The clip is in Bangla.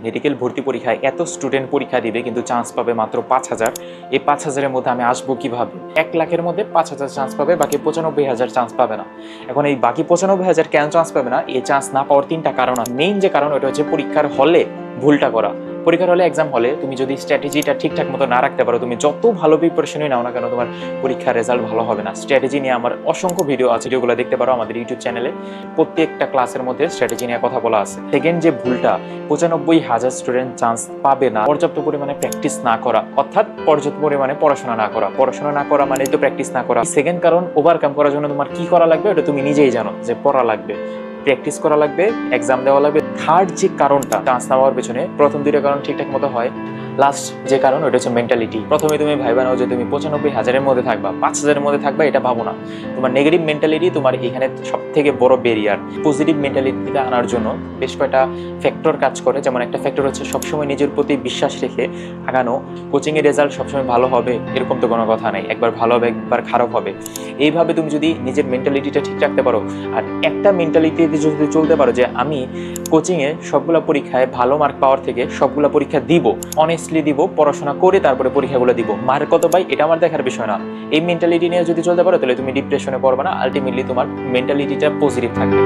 মেডিকেল ভর্তি পরীক্ষায় এত স্টুডেন্ট পরীক্ষা দিবে কিন্তু চান্স পাবে মাত্র ৫,০০০। এই ৫,০০০-এর মধ্যে আমি আসবো কিভাবে? ১ লাখের মধ্যে ৫,০০০ চান্স পাবে, বাকি ৯৫,০০০ চান্স পাবে না। এখন এই বাকি ৯৫,০০০ কেন চান্স পাবে না? এই চান্স না পাওয়ার ৩টা কারণ আছে। মেইন যে কারণ ওটা হচ্ছে পরীক্ষার হলে ভুলটা করা। পরীক্ষার হলে এক্সাম হলে তুমি যদি স্ট্র্যাটেজিটা ঠিকঠাক মতো না রাখতে পারো, তুমি যত ভালো প্রিপারেশনই নাও না কেন তোমার পরীক্ষার রেজাল্ট ভালো হবে না। স্ট্র্যাটেজি নিয়ে আমার অসংখ্য ভিডিও আছে, যেগুলো দেখতে পারো আমাদের ইউটিউব চ্যানেলে। প্রত্যেকটা ক্লাসের মধ্যে স্ট্র্যাটেজি নিয়ে কথা বলা আছে। সেকেন্ড যে ভুলটা, ৯৫,০০০ স্টুডেন্ট চান্স পাবে না পর্যাপ্ত পরিমাণে প্র্যাকটিস না করা, অর্থাৎ পর্যাপ্ত পরিমাণে পড়াশোনা না করা। পড়াশোনা না করা মানে তো প্র্যাকটিস না করা। সেকেন্ড কারণ, ওভারকাম করার জন্য তোমার কি করা লাগবে ওটা তুমি নিজেই জানো, যে পড়া লাগবে, প্র্যাকটিস করা লাগবে, এক্সাম দেওয়া লাগবে। থার্ড যে কারণটা চান্স না পাওয়ার পেছনে, প্রথম দুইটা কারণ ঠিকঠাক মতো হয়, লাস্ট যে কারণ ওটা হচ্ছে মেন্টালিটি। প্রথমে তুমি ভাইবা নাও যে তুমি ৯৫,০০০-এর মধ্যে থাকবা, ৫,০০০-এর মধ্যে থাকবা, এটা ভাবো না। তোমার নেগেটিভ মেন্টালিটি তোমার এখানে সব থেকে বড় ব্যারিয়ার। পজিটিভ মেন্টালিটিটা আনার জন্য বেশ কয়েকটা ফ্যাক্টর কাজ করে। যেমন একটা ফ্যাক্টর হচ্ছে সবসময় নিজের প্রতি বিশ্বাস রেখে আগানো। কোচিংয়ের রেজাল্ট সবসময় ভালো হবে এরকম তো কোনো কথা নেই, একবার ভালো হবে একবার খারাপ হবে। এইভাবে তুমি যদি নিজের মেন্টালিটিটা ঠিক রাখতে পারো, আর একটা মেন্টালিটিতে যদি চলতে পারো যে আমি কোচিংয়ে সবগুলো পরীক্ষায় ভালো মার্ক পাওয়ার থেকে সবগুলো পরীক্ষা দিব, অনেস্টলি দিব, পড়াশোনা করে তারপরে পরীক্ষাগুলো দিব, মার্ক কত পাই এটা আমার দেখার বিষয় না। এই মেন্টালিটি নিয়ে যদি চলতে পারো তাহলে তুমি ডিপ্রেশনে পড়বে না, আলটিমেটলি তোমার মেন্টালিটিটা পজিটিভ থাকবে।